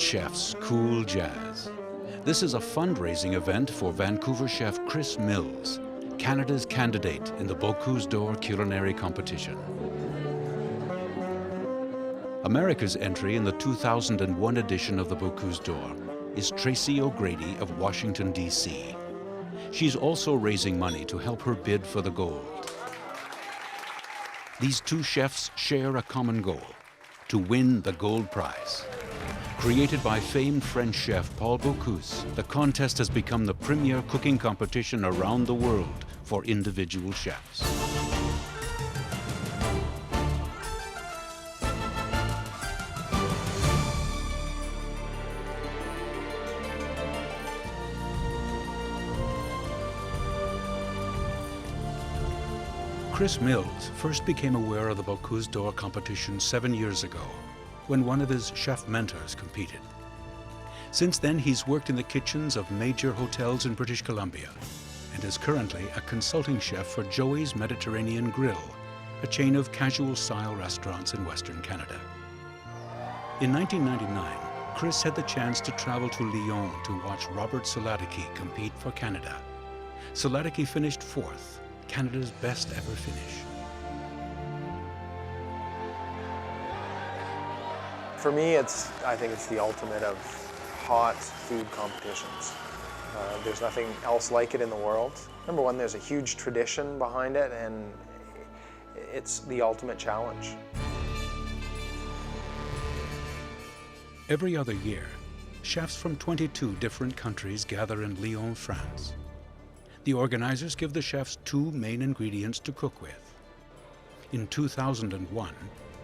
chefs, cool jazz. This is a fundraising event for Vancouver chef Chris Mills, Canada's candidate in the Bocuse d'Or Culinary competition. America's entry in the 2001 edition of the Bocuse d'Or is Tracey O'Grady of Washington, D.C. She's also raising money to help her bid for the gold. These two chefs share a common goal: to win the gold prize. Created by famed French chef Paul Bocuse, the contest has become the premier cooking competition around the world for individual chefs. Chris Mills first became aware of the Bocuse d'Or competition 7 years ago, when one of his chef mentors competed. Since then, he's worked in the kitchens of major hotels in British Columbia and is currently a consulting chef for Joey's Mediterranean Grill, a chain of casual-style restaurants in Western Canada. In 1999, Chris had the chance to travel to Lyon to watch Robert Solatiki compete for Canada. Solatiki finished 4th, Canada's best ever finish. For me, I think it's the ultimate of hot food competitions. There's nothing else like it in the world. Number one, there's a huge tradition behind it, and it's the ultimate challenge. Every other year, chefs from 22 different countries gather in Lyon, France. The organizers give the chefs 2 main ingredients to cook with. In 2001,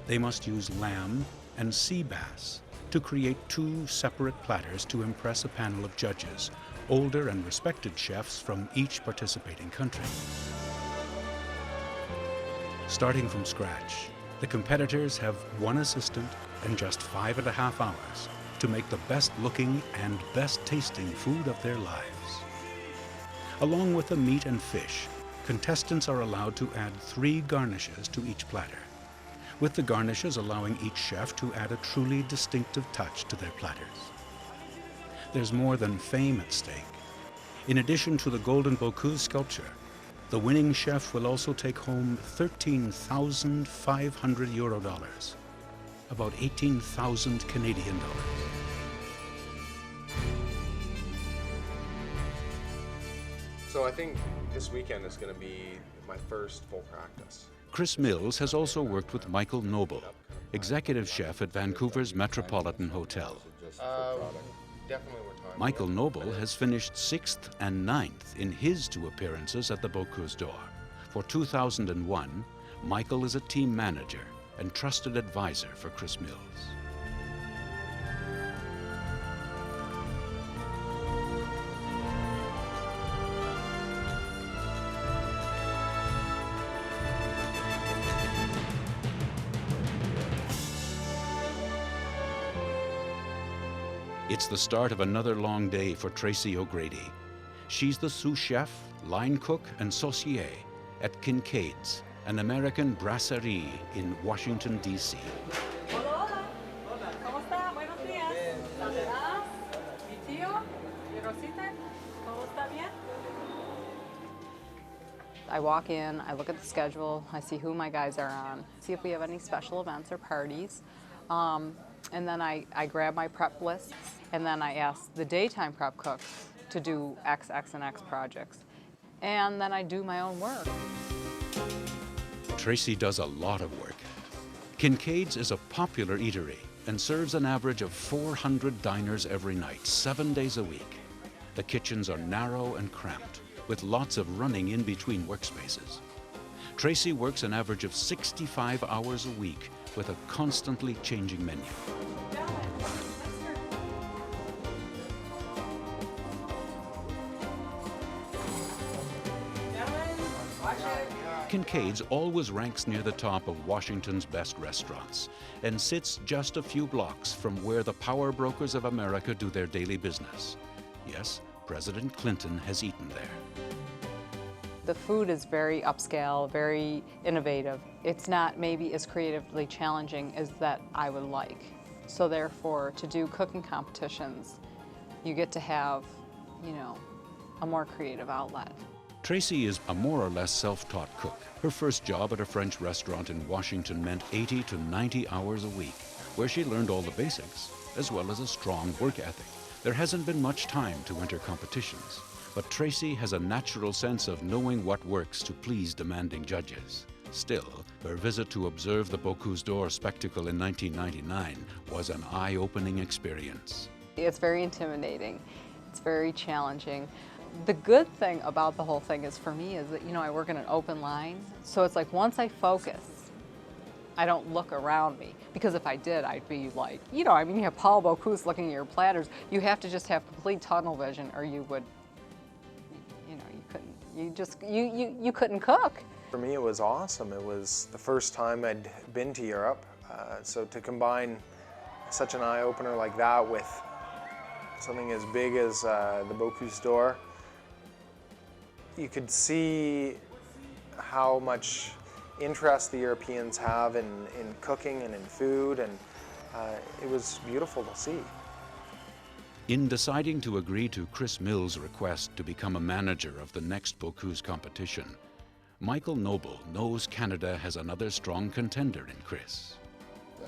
they must use lamb and sea bass to create 2 separate platters to impress a panel of judges, older and respected chefs from each participating country. Starting from scratch, the competitors have 1 assistant and just 5.5 hours to make the best looking and best tasting food of their lives. Along with the meat and fish, contestants are allowed to add 3 garnishes to each platter, with the garnishes allowing each chef to add a truly distinctive touch to their platters. There's more than fame at stake. In addition to the Golden Bocuse sculpture, the winning chef will also take home €13,500, about 18,000 Canadian dollars. So I think this weekend is going to be my first full practice. Chris Mills has also worked with Michael Noble, executive chef at Vancouver's Metropolitan Hotel. Definitely we're talking. Michael Noble has finished 6th and 9th in his 2 appearances at the Bocuse d'Or. For 2001, Michael is a team manager and trusted advisor for Chris Mills. It's the start of another long day for Tracey O'Grady. She's the sous chef, line cook, and saucier at Kincaid's, an American brasserie in Washington, D.C. Hola, hola. ¿Cómo está? Buenos días. ¿Saludas? Mi tío? Mi Rosita? ¿Cómo está bien? I walk in, I look at the schedule, I see who my guys are on, see if we have any special events or parties. And then I grab my prep lists, and then I ask the daytime prep cooks to do X, X, and X projects. And then I do my own work. Tracey does a lot of work. Kincaid's is a popular eatery and serves an average of 400 diners every night, 7 days a week. The kitchens are narrow and cramped, with lots of running in between workspaces. Tracey works an average of 65 hours a week with a constantly changing menu. Kincaid's always ranks near the top of Washington's best restaurants and sits just a few blocks from where the power brokers of America do their daily business. Yes, President Clinton has eaten there. The food is very upscale, very innovative. It's not maybe as creatively challenging as that I would like. So therefore, to do cooking competitions, you get to have, you know, a more creative outlet. Tracey is a more or less self-taught cook. Her first job at a French restaurant in Washington meant 80 to 90 hours a week, where she learned all the basics, as well as a strong work ethic. There hasn't been much time to enter competitions, but Tracey has a natural sense of knowing what works to please demanding judges. Still, her visit to observe the Bocuse d'Or spectacle in 1999 was an eye-opening experience. It's very intimidating. It's very challenging. The good thing about the whole thing is, for me, is that, you know, I work in an open line. So it's like, once I focus, I don't look around me. Because if I did, I'd be like, you know, I mean, you have Paul Bocuse looking at your platters. You have to just have complete tunnel vision, or you would, you know, you couldn't cook. For me, it was awesome. It was the first time I'd been to Europe. So to combine such an eye-opener like that with something as big as the Bocuse d'Or, you could see how much interest the Europeans have in cooking and in food, and it was beautiful to see. In deciding to agree to Chris Mills' request to become a manager of the next Bocuse competition, Michael Noble knows Canada has another strong contender in Chris.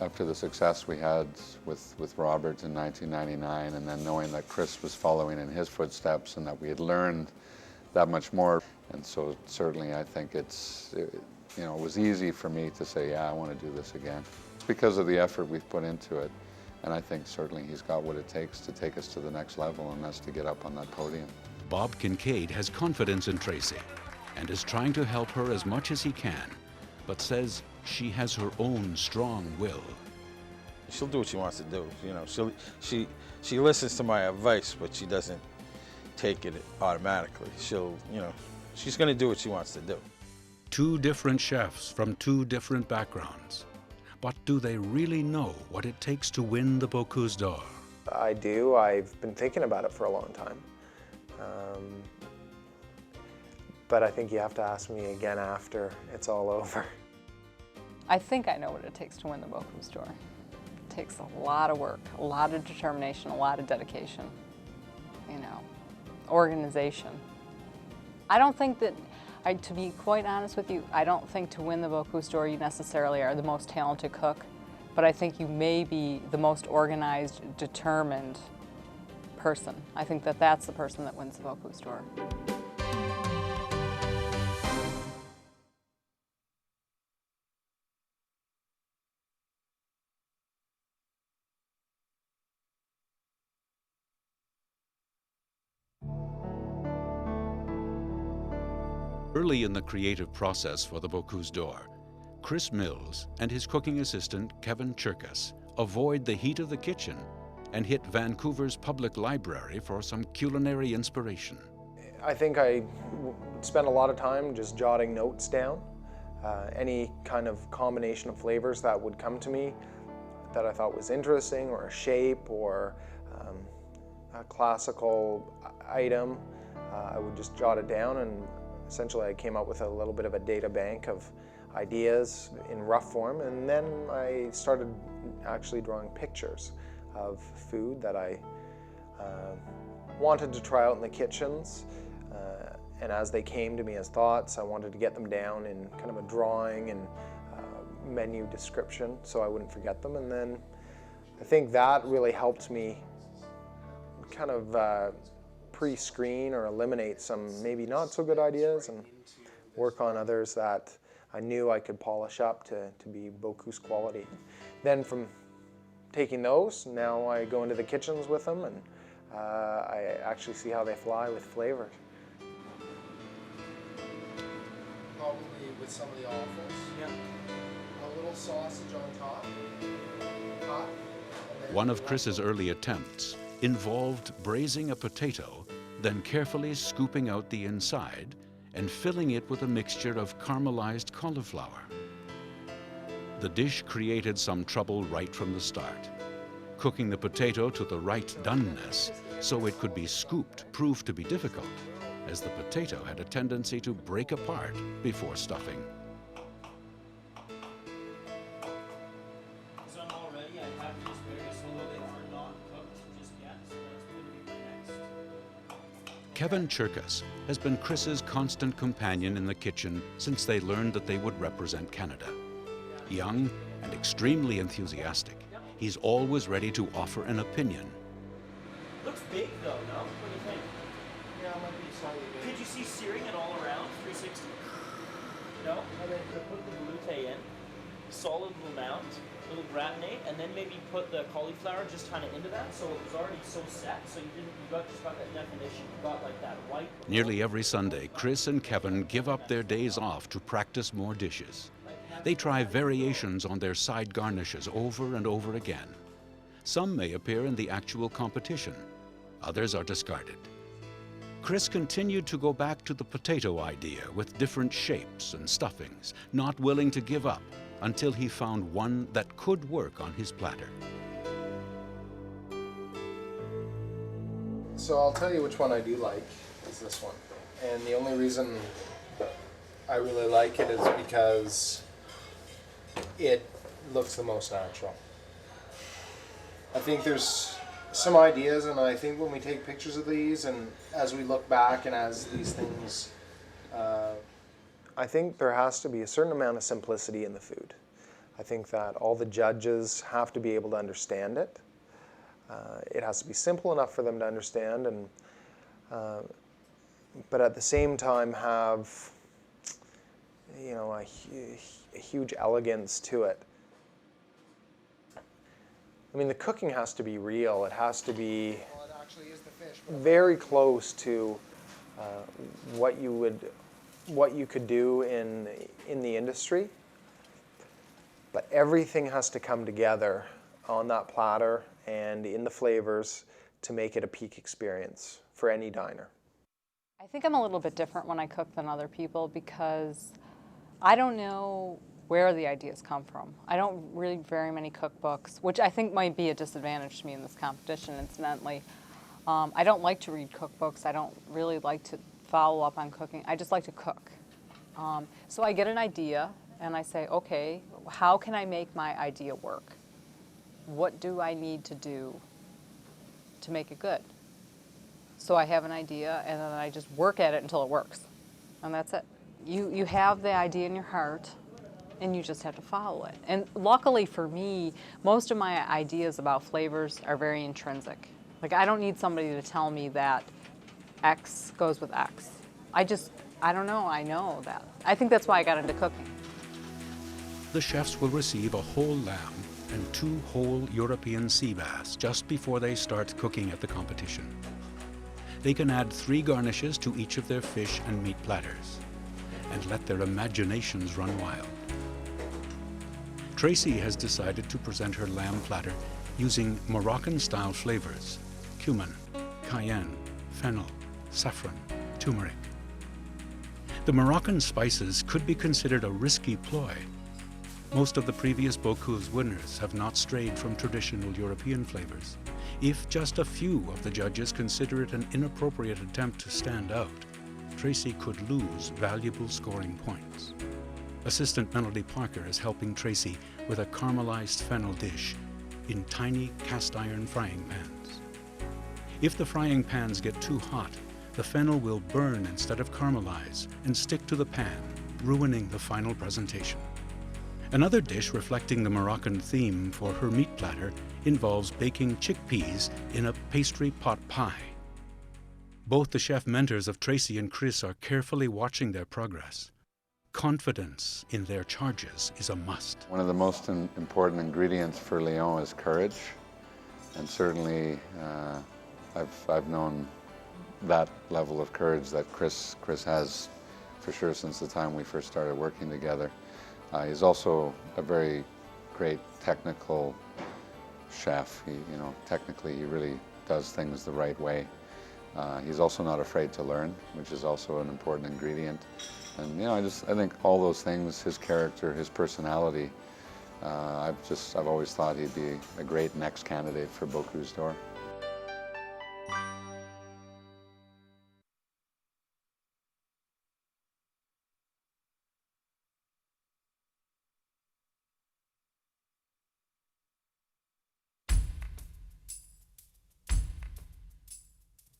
After the success we had with Robert in 1999, and then knowing that Chris was following in his footsteps and that we had learned that much more, and so certainly I think it was easy for me to say, yeah, I want to do this again. It's because of the effort we've put into it, and I think certainly he's got what it takes to take us to the next level, and that's to get up on that podium. Bob Kincaid has confidence in Tracey and is trying to help her as much as he can, but says she has her own strong will. She'll do what she wants to do. You know, she listens to my advice, but she doesn't take it automatically. She's going to do what she wants to do. Two different chefs from two different backgrounds. But do they really know what it takes to win the Bocuse d'Or? I do. I've been thinking about it for a long time. But I think you have to ask me again after it's all over. I think I know what it takes to win the Bocuse d'Or. It takes a lot of work, a lot of determination, a lot of dedication, you know, organization. I don't think that, to be quite honest with you, I don't think to win the Bocuse d'Or you necessarily are the most talented cook, but I think you may be the most organized, determined person. I think that that's the person that wins the Bocuse d'Or. Early in the creative process for the Bocuse d'Or, Chris Mills and his cooking assistant, Kevin Cherkas, avoid the heat of the kitchen and hit Vancouver's public library for some culinary inspiration. I think I spent a lot of time just jotting notes down. Any kind of combination of flavors that would come to me that I thought was interesting, or a shape, or a classical item, I would just jot it down, and essentially I came up with a little bit of a data bank of ideas in rough form, and then I started actually drawing pictures of food that I wanted to try out in the kitchens, and as they came to me as thoughts, I wanted to get them down in kind of a drawing and menu description so I wouldn't forget them. And then I think that really helped me kind of pre-screen or eliminate some maybe not so good ideas and work on others that I knew I could polish up to be Bocuse quality. Then from taking those, now I go into the kitchens with them, and I actually see how they fly with flavor. Probably with some of the offals. Yeah. A little sausage on top. Hot. One of Chris's early attempts involved braising a potato, then carefully scooping out the inside and filling it with a mixture of caramelized cauliflower. The dish created some trouble right from the start. Cooking the potato to the right doneness so it could be scooped proved to be difficult, as the potato had a tendency to break apart before stuffing. Because I'm all ready, I have the asparagus Kevin Cherkas has been Chris's constant companion in the kitchen since they learned that they would represent Canada. Young and extremely enthusiastic, he's always ready to offer an opinion. Looks big though, no? What do you think? Yeah, it might be slightly big. Could you see searing it all around, 360? No? And then put the velouté in, solid little mount, little gratinate, and then maybe put the cauliflower just kind of into that, so it was already so set, so you just got that definition. You got like that white. Nearly every Sunday, Chris and Kevin give up their days off to practice more dishes. They try variations on their side garnishes over and over again. Some may appear in the actual competition. Others are discarded. Chris continued to go back to the potato idea with different shapes and stuffings, not willing to give up until he found one that could work on his platter. So I'll tell you which one I do like, is this one. And the only reason I really like it is because it looks the most natural. I think there's some ideas, and I think when we take pictures of these and as we look back and as these things, I think there has to be a certain amount of simplicity in the food. I think that all the judges have to be able to understand it. It has to be simple enough for them to understand, and but at the same time have, you know, a huge elegance to it. I mean, the cooking has to be real. It has to be very close to what you could do in the industry. But everything has to come together on that platter and in the flavors to make it a peak experience for any diner. I think I'm a little bit different when I cook than other people because I don't know where the ideas come from. I don't read very many cookbooks, which I think might be a disadvantage to me in this competition, incidentally. I don't like to read cookbooks. I don't really like to follow up on cooking. I just like to cook. So I get an idea and I say, okay, how can I make my idea work? What do I need to do to make it good? So I have an idea and then I just work at it until it works. And that's it. You have the idea in your heart and you just have to follow it. And luckily for me, most of my ideas about flavors are very intrinsic. Like I don't need somebody to tell me that X goes with X. I don't know, I know that. I think that's why I got into cooking. The chefs will receive a whole lamb and 2 whole European sea bass just before they start cooking at the competition. They can add 3 garnishes to each of their fish and meat platters and let their imaginations run wild. Tracey has decided to present her lamb platter using Moroccan-style flavors: cumin, cayenne, fennel, saffron, turmeric. The Moroccan spices could be considered a risky ploy. Most of the previous Bocuse winners have not strayed from traditional European flavors. If just a few of the judges consider it an inappropriate attempt to stand out, Tracey could lose valuable scoring points. Assistant Melody Parker is helping Tracey with a caramelized fennel dish in tiny cast iron frying pans. If the frying pans get too hot, the fennel will burn instead of caramelize and stick to the pan, ruining the final presentation. Another dish reflecting the Moroccan theme for her meat platter involves baking chickpeas in a pastry pot pie. Both the chef mentors of Tracey and Chris are carefully watching their progress. Confidence in their charges is a must. One of the most important ingredients for Lyon is courage, and certainly I've known that level of courage that Chris has for sure since the time we first started working together. He's also a very great technical chef. Technically he really does things the right way. He's also not afraid to learn, which is also an important ingredient. And I think all those things, his character, his personality, I've always thought he'd be a great next candidate for Bocuse d'Or.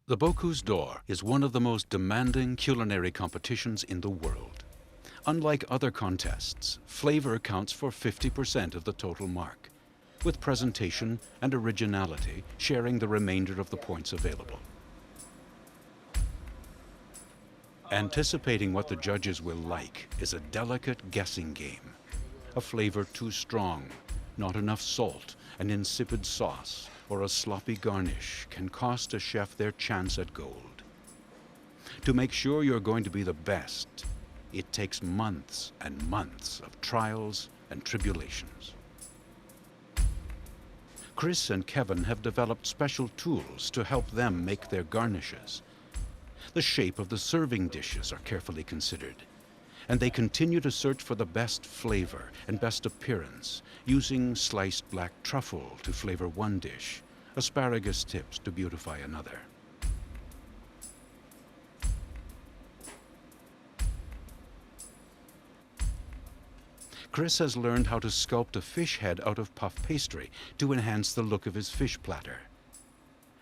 The The Bocuse d'Or is one of the most demanding culinary competitions in the world. Unlike other contests, flavor counts for 50% of the total mark, with presentation and originality sharing the remainder of the points available. Anticipating what the judges will like is a delicate guessing game. A flavor too strong, not enough salt, an insipid sauce, or a sloppy garnish can cost a chef their chance at gold. To make sure you're going to be the best, it takes months and months of trials and tribulations. Chris and Kevin have developed special tools to help them make their garnishes. The shape of the serving dishes are carefully considered, and they continue to search for the best flavor and best appearance, using sliced black truffle to flavor one dish, asparagus tips to beautify another. Chris has learned how to sculpt a fish head out of puff pastry to enhance the look of his fish platter.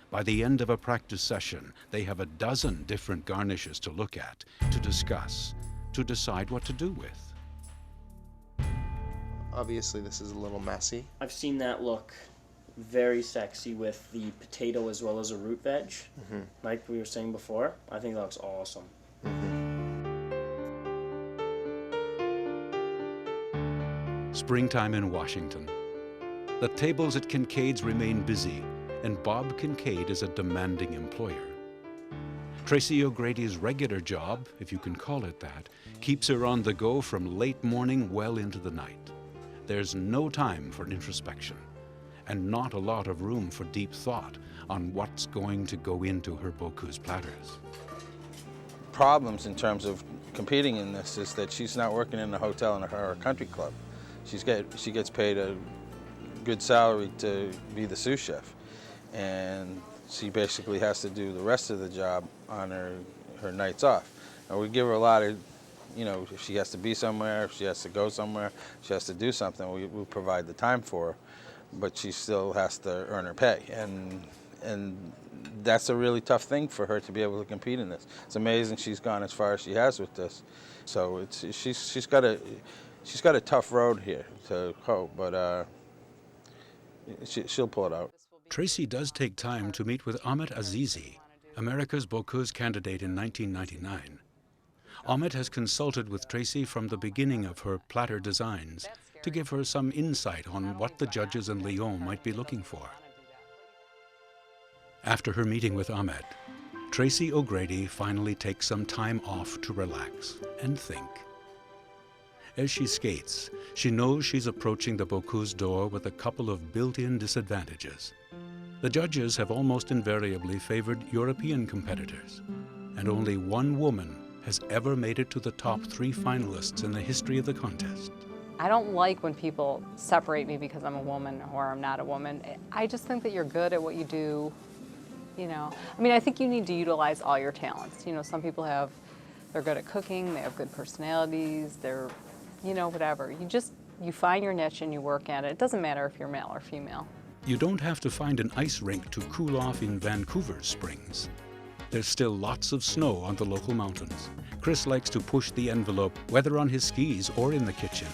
By the end of a practice session, they have a dozen different garnishes to look at, to discuss, to decide what to do with. Obviously, this is a little messy. I've seen that look very sexy with the potato as well as a root veg. Like we were saying before, I think that looks awesome. Springtime in Washington. The tables at Kincaid's remain busy, and Bob Kincaid is a demanding employer. Tracey O'Grady's regular job, if you can call it that, keeps her on the go from late morning well into the night. There's no time for introspection, and not a lot of room for deep thought on what's going to go into her Bocuse platters. Problems in terms of competing in this is that she's not working in a hotel or a country club. She gets paid a good salary to be the sous chef, and she basically has to do the rest of the job on her nights off. And we give her a lot of, if she has to be somewhere, if she has to go somewhere, if she has to do something, we provide the time for her, but she still has to earn her pay. And that's a really tough thing for her to be able to compete in this. It's amazing she's gone as far as she has with this. So she's got a tough road here to hoe, but she'll pull it out. Tracey does take time to meet with Amit Azizi, America's Bocuse candidate in 1999. Amit has consulted with Tracey from the beginning of her platter designs to give her some insight on what the judges in Lyon might be looking for. After her meeting with Amit, Tracey O'Grady finally takes some time off to relax and think. As she skates, she knows she's approaching the Bocuse d'Or with a couple of built-in disadvantages. The judges have almost invariably favored European competitors, and only one woman has ever made it to the top 3 finalists in the history of the contest. I don't like when people separate me because I'm a woman or I'm not a woman. I just think that you're good at what you do, I think you need to utilize all your talents. Some people they're good at cooking, they have good personalities, they're, whatever. You find your niche and you work at it. It doesn't matter if you're male or female. You don't have to find an ice rink to cool off in Vancouver's springs. There's still lots of snow on the local mountains. Chris likes to push the envelope, whether on his skis or in the kitchen.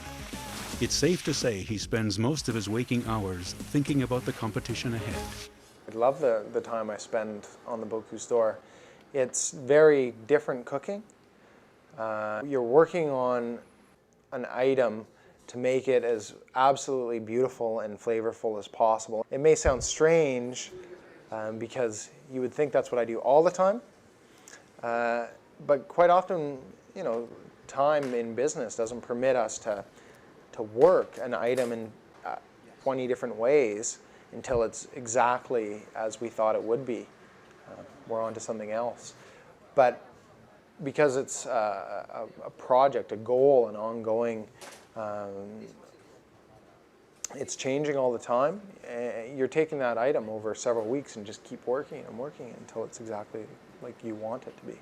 It's safe to say he spends most of his waking hours thinking about the competition ahead. I love the time I spend on the Bocuse d'Or. It's very different cooking. You're working on an item to make it as absolutely beautiful and flavorful as possible. It may sound strange because you would think that's what I do all the time, but quite often, time in business doesn't permit us to work an item in 20 different ways until it's exactly as we thought it would be. We're on to something else. But because it's a project, a goal, an ongoing, it's changing all the time. You're taking that item over several weeks and just keep working and working until it's exactly like you want it to be.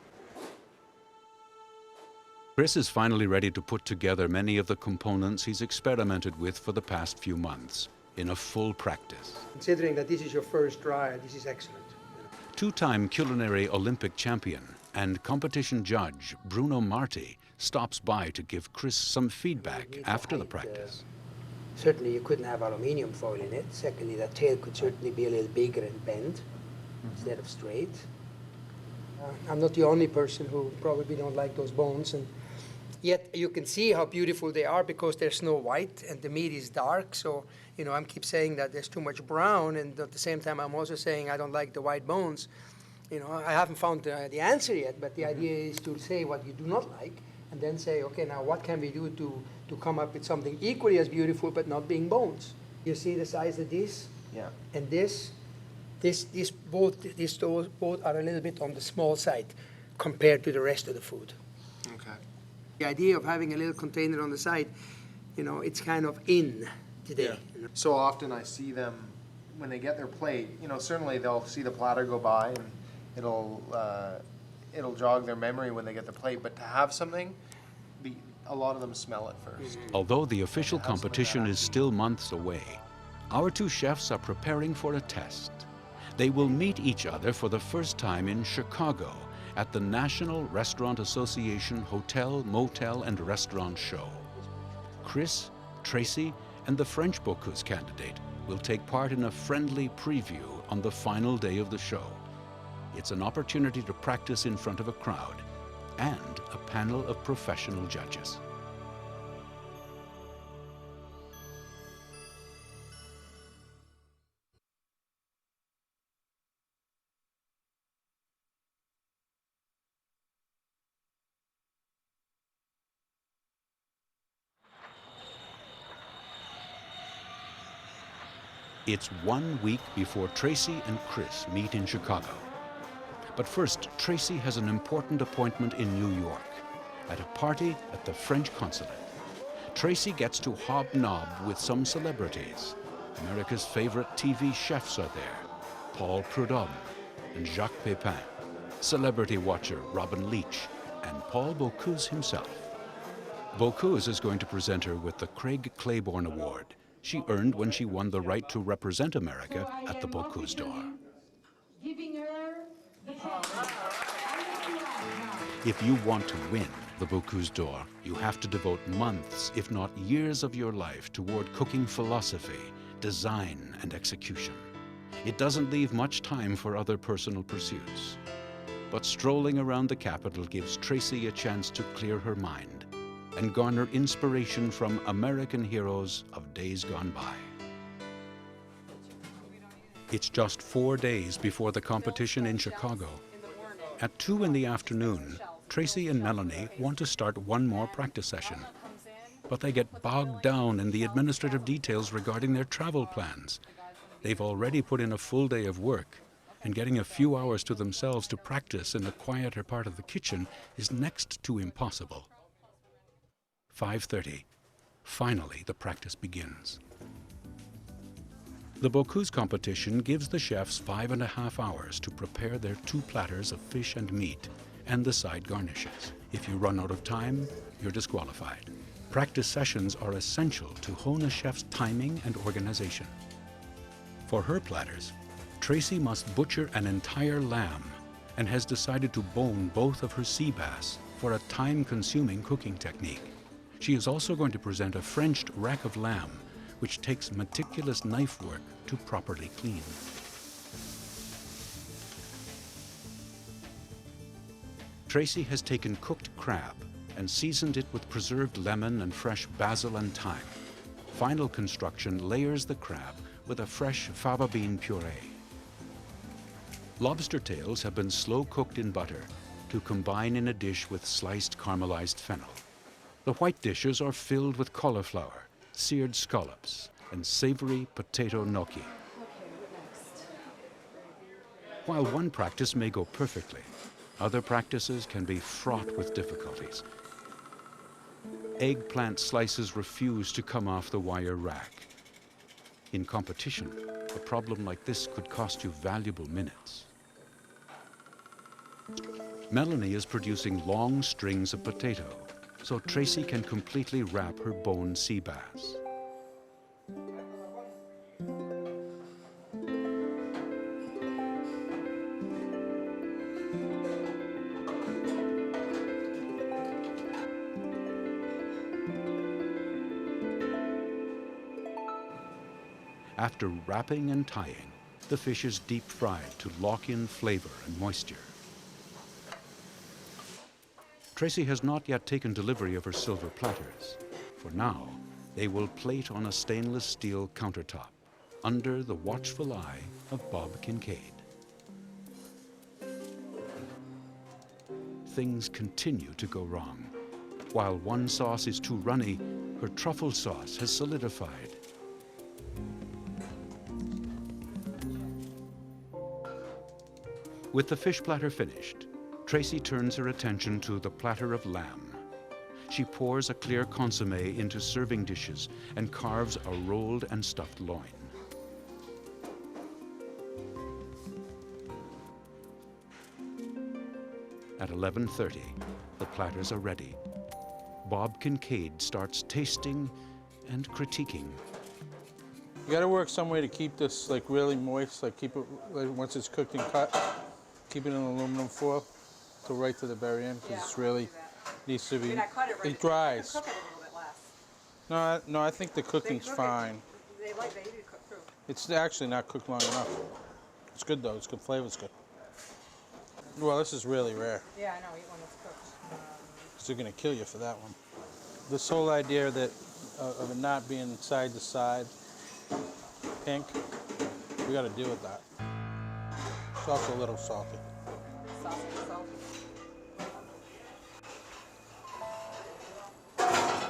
Chris is finally ready to put together many of the components he's experimented with for the past few months in a full practice. Considering that this is your first try, this is excellent. Two-time Culinary Olympic champion and competition judge Bruno Marti stops by to give Chris some feedback after the practice. Certainly you couldn't have aluminium foil in it. Secondly, that tail could certainly be a little bigger and bent instead of straight. I'm not the only person who probably don't like those bones, and yet you can see how beautiful they are because they're snow white and the meat is dark. So, you know, I keep saying that there's too much brown, and at the same time I'm also saying I don't like the white bones. You know, I haven't found the answer yet, but the idea is to say what you do not like and then say, okay, now what can we do to come up with something equally as beautiful but not being bones? You see the size of this? Yeah. And these both are a little bit on the small side compared to the rest of the food. Okay. The idea of having a little container on the side, you know, it's kind of in today. Yeah. So often I see them, when they get their plate, you know, certainly they'll see the platter go by and it'll jog their memory when they get the plate, but to have something, a lot of them smell it first. Although the official competition is still months away, our two chefs are preparing for a test. They will meet each other for the first time in Chicago at the National Restaurant Association Hotel, Motel, and Restaurant Show. Chris, Tracey, and the French Bocuse candidate will take part in a friendly preview on the final day of the show. It's an opportunity to practice in front of a crowd and a panel of professional judges. It's 1 week before Tracey and Chris meet in Chicago. But first, Tracey has an important appointment in New York at a party at the French Consulate. Tracey gets to hobnob with some celebrities. America's favorite TV chefs are there, Paul Prudhomme and Jacques Pépin, celebrity watcher Robin Leach, and Paul Bocuse himself. Bocuse is going to present her with the Craig Claiborne Award she earned when she won the right to represent America at the Bocuse d'Or. If you want to win the Bocuse d'Or, you have to devote months, if not years of your life toward cooking philosophy, design, and execution. It doesn't leave much time for other personal pursuits. But strolling around the capital gives Tracey a chance to clear her mind and garner inspiration from American heroes of days gone by. It's just 4 days before the competition in Chicago. At 2 in the afternoon, Tracey and Melanie want to start one more practice session, but they get bogged down in the administrative details regarding their travel plans. They've already put in a full day of work, and getting a few hours to themselves to practice in the quieter part of the kitchen is next to impossible. 5:30. Finally, the practice begins. The Bocuse competition gives the chefs 5.5 hours to prepare their 2 platters of fish and meat and the side garnishes. If you run out of time, you're disqualified. Practice sessions are essential to hone a chef's timing and organization. For her platters, Tracey must butcher an entire lamb and has decided to bone both of her sea bass for a time-consuming cooking technique. She is also going to present a Frenched rack of lamb, which takes meticulous knife work to properly clean. Tracey has taken cooked crab and seasoned it with preserved lemon and fresh basil and thyme. Final construction layers the crab with a fresh fava bean puree. Lobster tails have been slow cooked in butter to combine in a dish with sliced caramelized fennel. The white dishes are filled with cauliflower, seared scallops, and savory potato gnocchi. While one practice may go perfectly, other practices can be fraught with difficulties. Eggplant slices refuse to come off the wire rack. In competition, a problem like this could cost you valuable minutes. Melanie is producing long strings of potato, so Tracey can completely wrap her boned sea bass. After wrapping and tying, the fish is deep fried to lock in flavor and moisture. Tracey has not yet taken delivery of her silver platters. For now, they will plate on a stainless steel countertop under the watchful eye of Bob Kincaid. Things continue to go wrong. While one sauce is too runny, her truffle sauce has solidified. With the fish platter finished, Tracey turns her attention to the platter of lamb. She pours a clear consommé into serving dishes and carves a rolled and stuffed loin. At 11:30, the platters are ready. Bob Kincaid starts tasting and critiquing. You gotta work some way to keep this like really moist, like keep it, like, once it's cooked and cut, keep it in aluminum foil till right to the very end, because it's really needs to be, it dries. Cook it a little bit less. No, I think the cooking's fine. They need to cook through. It's actually not cooked long enough. It's good though, it's good, flavor's good. Well, this is really rare. Yeah, I know, eat one that's cooked. So they're gonna kill you for that one. This whole idea that of it not being side to side, pink, we gotta deal with that. It's also a little salty. Salty.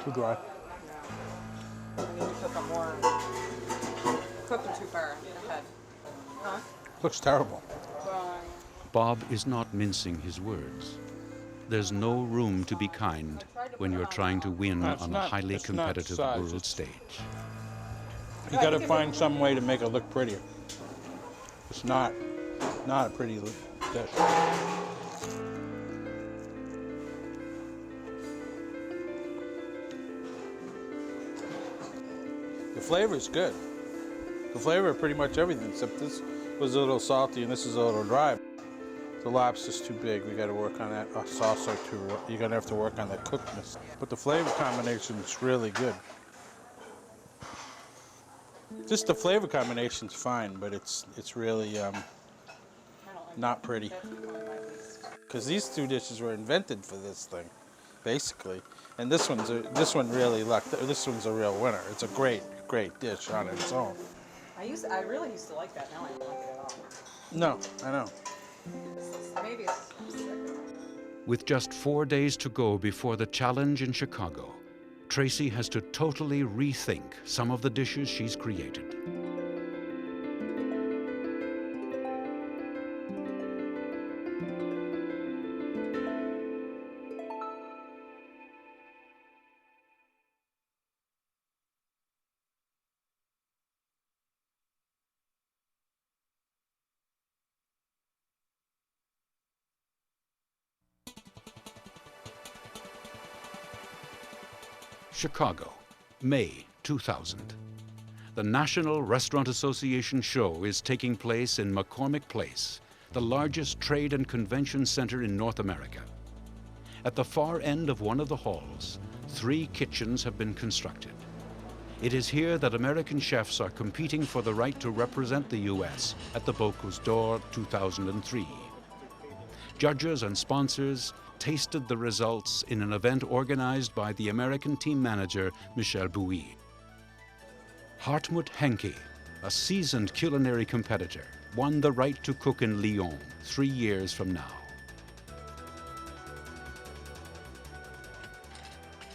Too dry. Yeah. We need to cook them more. Cook them too far ahead. Huh? Looks terrible. Well, Bob is not mincing his words. There's no room to be kind when you're trying to win on a highly competitive world stage. You gotta find some way to make it look prettier. It's not a pretty dish. The flavor's good. The flavor of pretty much everything, except this was a little salty and this is a little dry. The lobster's too big. We got to work on that. It's also too. You're gonna have to work on the cookedness. But the flavor combination is really good. Just the flavor combination's fine, but it's really not pretty. Because these two dishes were invented for this thing, basically. And this one really lucked. This one's a real winner. It's a great dish on its own. I really used to like that. Now I don't like it at all. No, I know. Maybe it's sick. With just 4 days to go before the challenge in Chicago, Tracey has to totally rethink some of the dishes she's created. Chicago, May 2000. The National Restaurant Association show is taking place in McCormick Place, the largest trade and convention center in North America. At the far end of one of the halls, 3 kitchens have been constructed. It is here that American chefs are competing for the right to represent the U.S. at the Bocuse d'Or 2003. Judges and sponsors tasted the results in an event organized by the American team manager, Michel Bouilly. Hartmut Henke, a seasoned culinary competitor, won the right to cook in Lyon 3 years from now.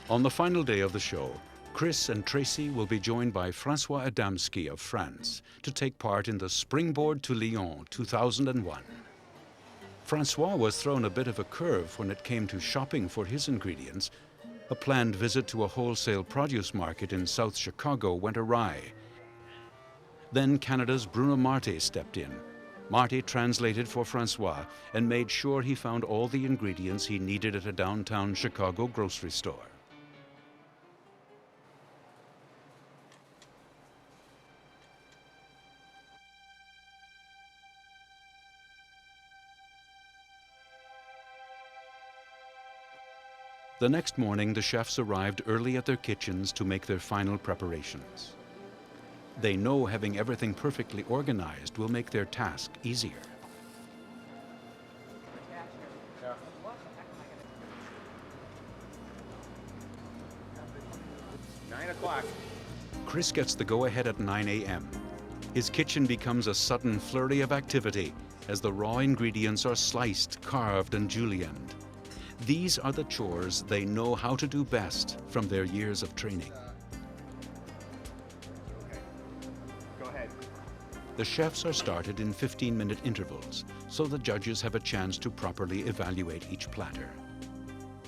On the final day of the show, Chris and Tracey will be joined by François Adamski of France to take part in the Springboard to Lyon 2001. Francois was thrown a bit of a curve when it came to shopping for his ingredients. A planned visit to a wholesale produce market in South Chicago went awry. Then Canada's Bruno Marti stepped in. Marti translated for Francois and made sure he found all the ingredients he needed at a downtown Chicago grocery store. The next morning, the chefs arrived early at their kitchens to make their final preparations. They know having everything perfectly organized will make their task easier. Yeah. 9 o'clock. Chris gets the go-ahead at 9 a.m. His kitchen becomes a sudden flurry of activity as the raw ingredients are sliced, carved, and julienned. These are the chores they know how to do best from their years of training. Okay. Go ahead. The chefs are started in 15-minute intervals, so the judges have a chance to properly evaluate each platter.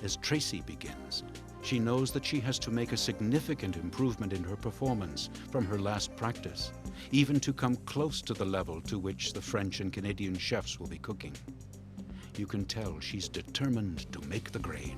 As Tracey begins, she knows that she has to make a significant improvement in her performance from her last practice, even to come close to the level to which the French and Canadian chefs will be cooking. You can tell she's determined to make the grade.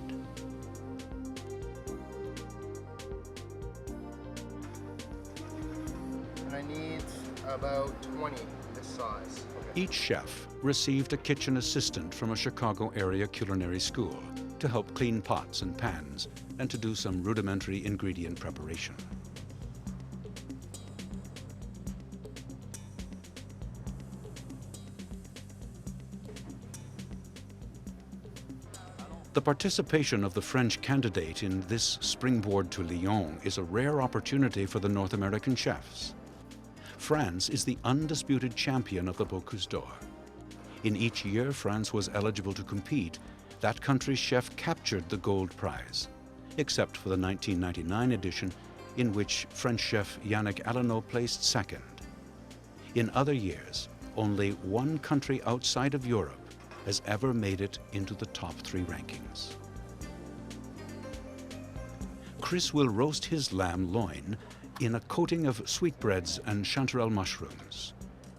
And I need about 20 this size. Okay. Each chef received a kitchen assistant from a Chicago area culinary school to help clean pots and pans and to do some rudimentary ingredient preparation. The participation of the French candidate in this Springboard to Lyon is a rare opportunity for the North American chefs. France is the undisputed champion of the Bocuse d'Or. In each year France was eligible to compete, that country's chef captured the gold prize, except for the 1999 edition, in which French chef Yannick Allenot placed second. In other years, only one country outside of Europe has ever made it into the top 3 rankings. Chris will roast his lamb loin in a coating of sweetbreads and chanterelle mushrooms.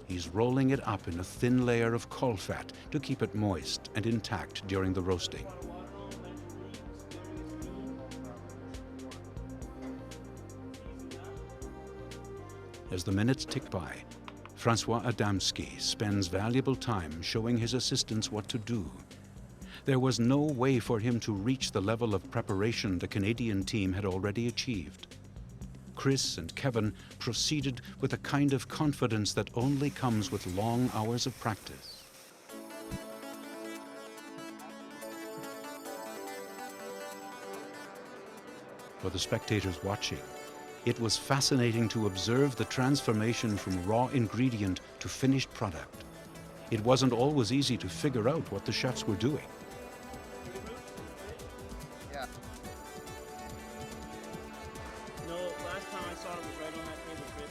He's rolling it up in a thin layer of caul fat to keep it moist and intact during the roasting. As the minutes tick by, François Adamski spends valuable time showing his assistants what to do. There was no way for him to reach the level of preparation the Canadian team had already achieved. Chris and Kevin proceeded with a kind of confidence that only comes with long hours of practice. For the spectators watching, it was fascinating to observe the transformation from raw ingredient to finished product. It wasn't always easy to figure out what the chefs were doing. Yeah. No, last time I saw it was right on that table, Chris.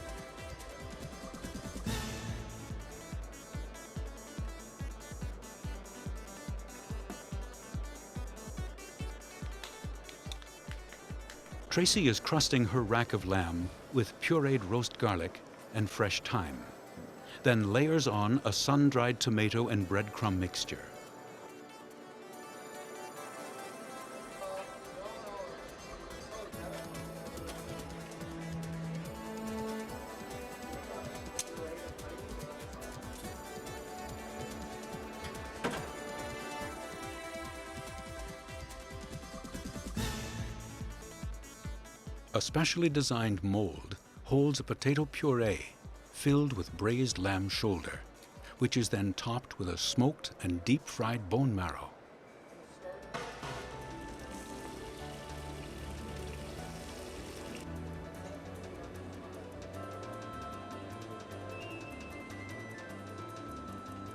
Tracey is crusting her rack of lamb with pureed roast garlic and fresh thyme, then layers on a sun-dried tomato and breadcrumb mixture. A specially designed mold holds a potato puree filled with braised lamb shoulder, which is then topped with a smoked and deep-fried bone marrow.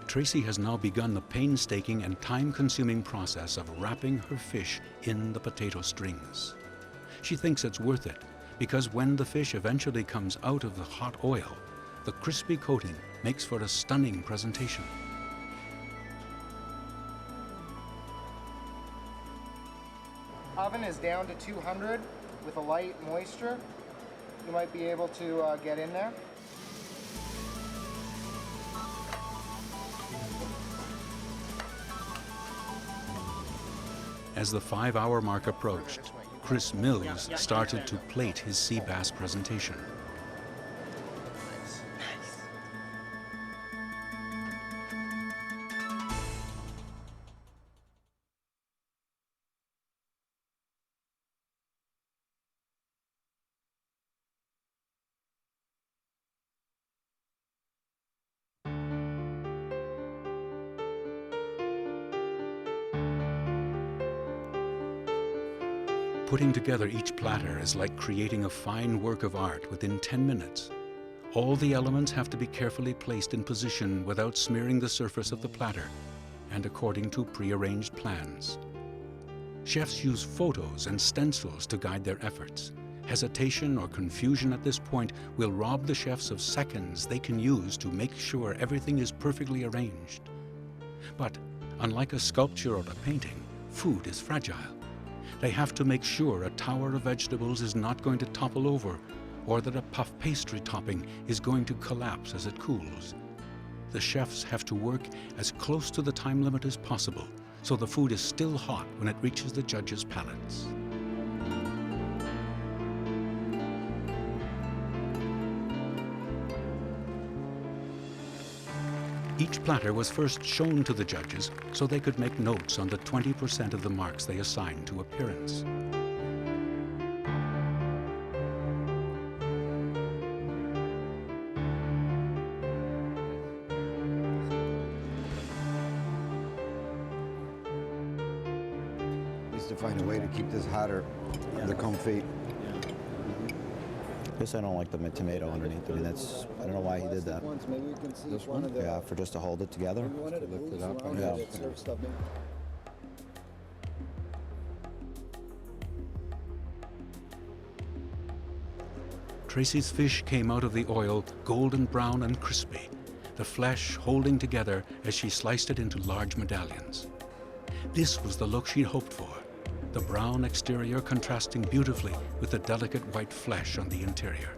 Tracey has now begun the painstaking and time-consuming process of wrapping her fish in the potato strings. She thinks it's worth it because when the fish eventually comes out of the hot oil, the crispy coating makes for a stunning presentation. Oven is down to 200 with a light moisture. You might be able to get in there. As the 5-hour mark approached, Chris Mills started to plate his sea bass presentation. Putting together each platter is like creating a fine work of art within 10 minutes. All the elements have to be carefully placed in position without smearing the surface of the platter, and according to pre-arranged plans. Chefs use photos and stencils to guide their efforts. Hesitation or confusion at this point will rob the chefs of seconds they can use to make sure everything is perfectly arranged. But unlike a sculpture or a painting, food is fragile. They have to make sure a tower of vegetables is not going to topple over, or that a puff pastry topping is going to collapse as it cools. The chefs have to work as close to the time limit as possible, so the food is still hot when it reaches the judges' palates. Each platter was first shown to the judges so they could make notes on the 20% of the marks they assigned to appearance. To find a way to keep this hotter, the confit. Guess I don't like the tomato underneath. I mean, that's, I don't know why he did that. Maybe we can see This one? Yeah, for just to hold it together. Lift it up. Yeah. Tracey's fish came out of the oil golden brown and crispy, the flesh holding together as she sliced it into large medallions. This was the look she'd hoped for, the brown exterior contrasting beautifully with the delicate white flesh on the interior.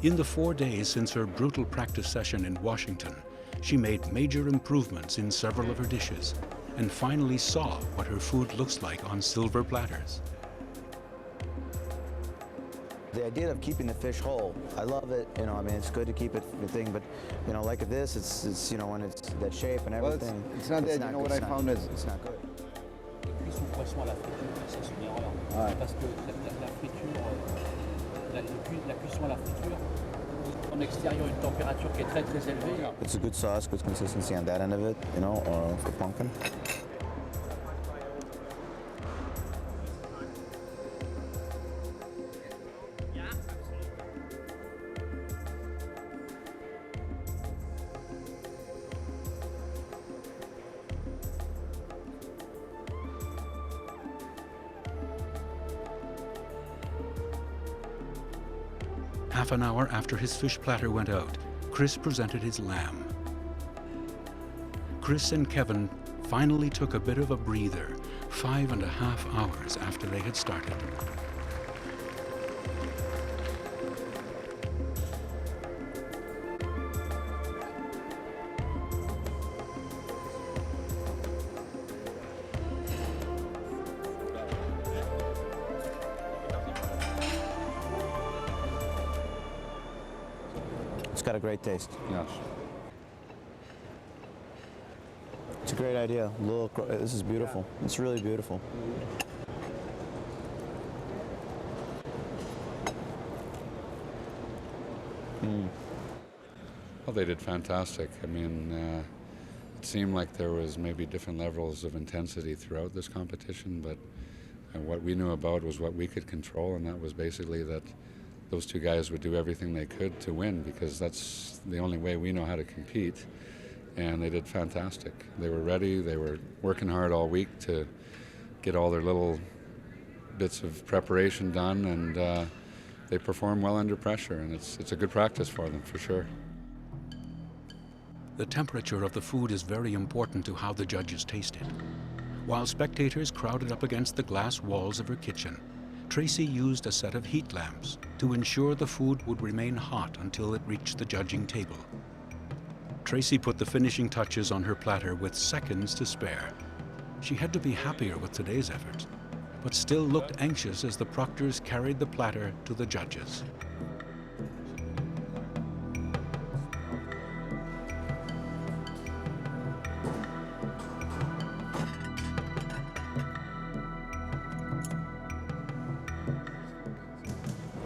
In the 4 days since her brutal practice session in Washington, she made major improvements in several of her dishes and finally saw what her food looks like on silver platters. The idea of keeping the fish whole, I love it. You know, I mean, it's good to keep it the thing, but you know, like this, it's you know, when it's that shape and everything. Well, it's not that. You know what I found is it's not good. Cuisson poisson à la friture, ça c'est une erreur. Parce que la friture, la cuisson à la friture, en extérieur une température qui est très très élevée. It's a good sauce, good consistency on that end of it, you know, for pumpkin. Half an hour after his fish platter went out, Chris presented his lamb. Chris and Kevin finally took a bit of a breather 5.5 hours after they had started. It's got a great taste. Yes. It's a great idea. Look, this is beautiful. It's really beautiful. Well, they did fantastic. I mean, it seemed like there was maybe different levels of intensity throughout this competition, but what we knew about was what we could control, and that was basically that those two guys would do everything they could to win, because that's the only way we know how to compete. And they did fantastic. They were ready. They were working hard all week to get all their little bits of preparation done, and they perform well under pressure, and it's a good practice for them, for sure. The temperature of the food is very important to how the judges taste it. While spectators crowded up against the glass walls of her kitchen, Tracey used a set of heat lamps to ensure the food would remain hot until it reached the judging table. Tracey put the finishing touches on her platter with seconds to spare. She had to be happier with today's efforts, but still looked anxious as the proctors carried the platter to the judges.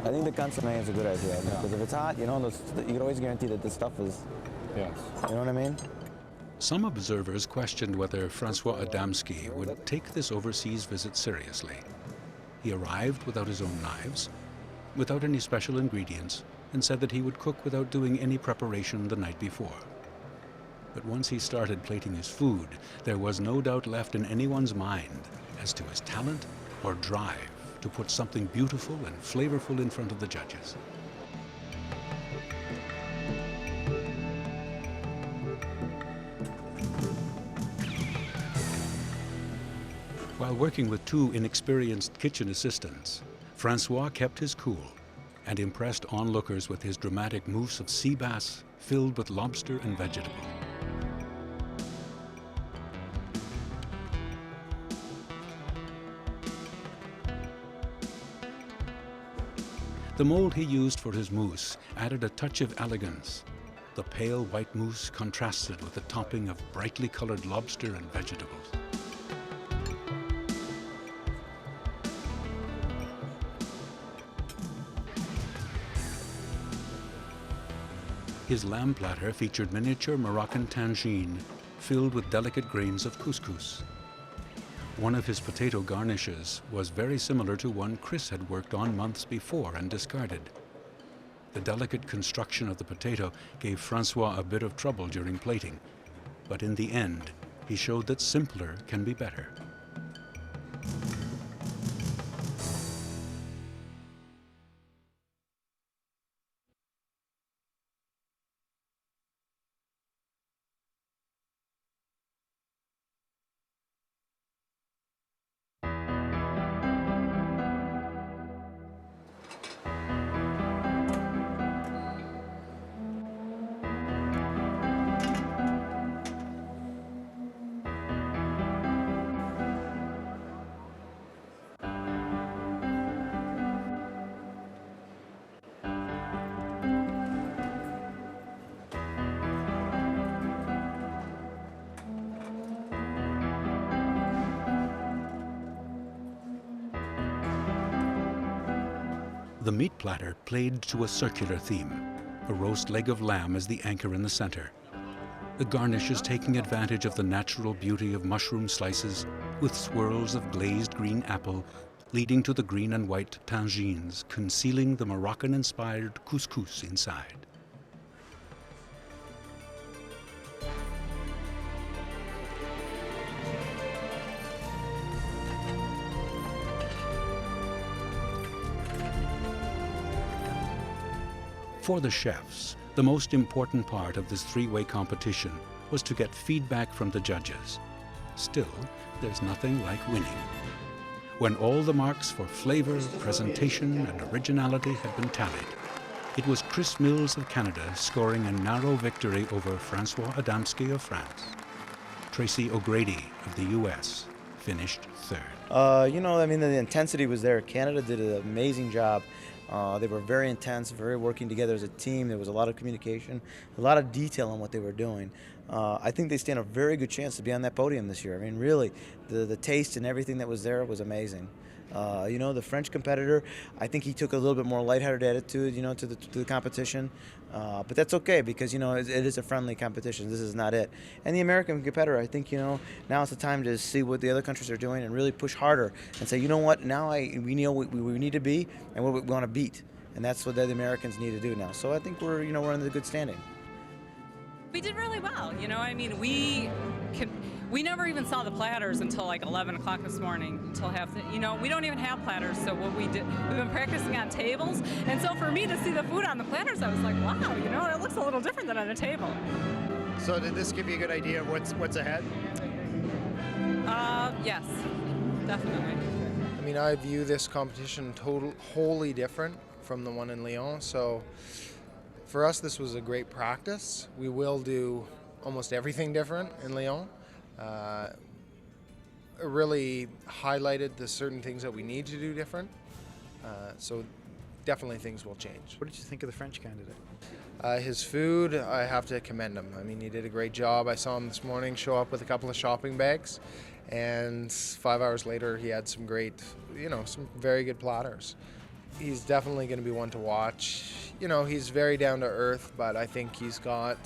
I think the consommé is a good idea, because if it's hot, you know, you can always guarantee that the stuff is, Yes. you know what I mean? Some observers questioned whether François Adamski would take this overseas visit seriously. He arrived without his own knives, without any special ingredients, and said that he would cook without doing any preparation the night before. But once he started plating his food, there was no doubt left in anyone's mind as to his talent or drive to put something beautiful and flavorful in front of the judges. While working with two inexperienced kitchen assistants, Francois kept his cool and impressed onlookers with his dramatic mousse of sea bass filled with lobster and vegetable. The mold he used for his mousse added a touch of elegance. The pale white mousse contrasted with the topping of brightly colored lobster and vegetables. His lamb platter featured miniature Moroccan tangine filled with delicate grains of couscous. One of his potato garnishes was very similar to one Chris had worked on months before and discarded. The delicate construction of the potato gave Francois a bit of trouble during plating, but in the end, he showed that simpler can be better. The meat platter played to a circular theme, a roast leg of lamb as the anchor in the center. The garnishes taking advantage of the natural beauty of mushroom slices with swirls of glazed green apple, leading to the green and white tangines, concealing the Moroccan-inspired couscous inside. For the chefs, the most important part of this three-way competition was to get feedback from the judges. Still, there's nothing like winning. When all the marks for flavor, presentation, and originality had been tallied, it was Chris Mills of Canada scoring a narrow victory over François Adamski of France. Tracey O'Grady of the US finished third. You know, I mean, the intensity was there. Canada did an amazing job. They were very intense, very working together as a team. There was a lot of communication, a lot of detail on what they were doing. I think they stand a very good chance to be on that podium this year. I mean, really, the taste and everything that was there was amazing. You know, the French competitor, I think he took a little bit more lighthearted attitude, you know, to the competition. But that's okay because, you know, it is a friendly competition. This is not it. And the American competitor, I think, you know, now it's the time to see what the other countries are doing and really push harder and say, you know what, now we know what we need to be and what we want to beat. And that's what the Americans need to do now. So I think we're in a good standing. We did really well, you know. I mean, we never even saw the platters until like 11 o'clock this morning, until you know, we don't even have platters. So what we did, we've been practicing on tables. And so for me to see the food on the platters, I was like, wow, you know, it looks a little different than on a table. So did this give you a good idea of what's ahead? Yes, definitely. I mean, I view this competition wholly different from the one in Lyon. So for us, this was a great practice. We will do almost everything different in Lyon. It really highlighted the certain things that we need to do different. So definitely things will change. What did you think of the French candidate? His food, I have to commend him. I mean, he did a great job. I saw him this morning show up with a couple of shopping bags, and 5 hours later he had some great, you know, some very good platters. He's definitely going to be one to watch. You know, he's very down to earth, but I think he's got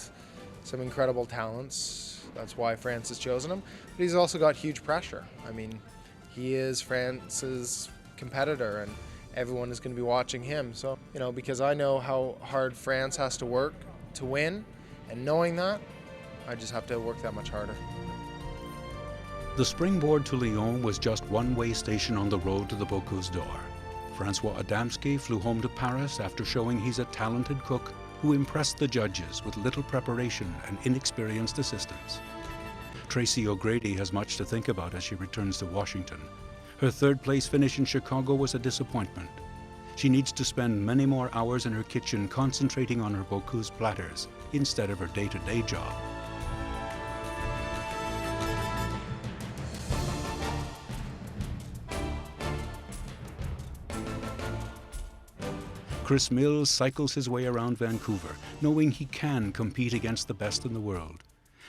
some incredible talents. That's why France has chosen him. But he's also got huge pressure. I mean, he is France's competitor, and everyone is going to be watching him. So, you know, because I know how hard France has to work to win, and knowing that, I just have to work that much harder. The Springboard to Lyon was just one way station on the road to the Bocuse d'Or. François Adamski flew home to Paris after showing he's a talented cook who impressed the judges with little preparation and inexperienced assistance. Tracey O'Grady has much to think about as she returns to Washington. Her third-place finish in Chicago was a disappointment. She needs to spend many more hours in her kitchen concentrating on her Bocuse platters instead of her day-to-day job. Chris Mills cycles his way around Vancouver, knowing he can compete against the best in the world.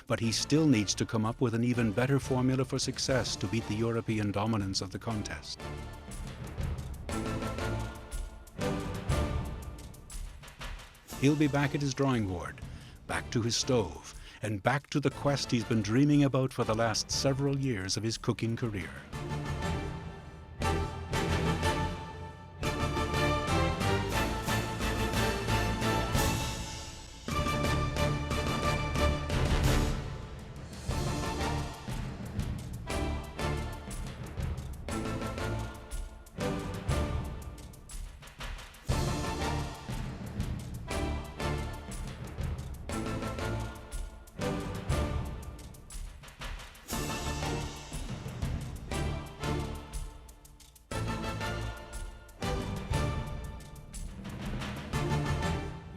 But he still needs to come up with an even better formula for success to beat the European dominance of the contest. He'll be back at his drawing board, back to his stove, and back to the quest he's been dreaming about for the last several years of his cooking career.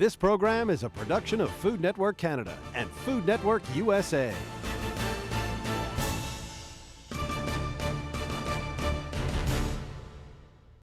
This program is a production of Food Network Canada and Food Network USA.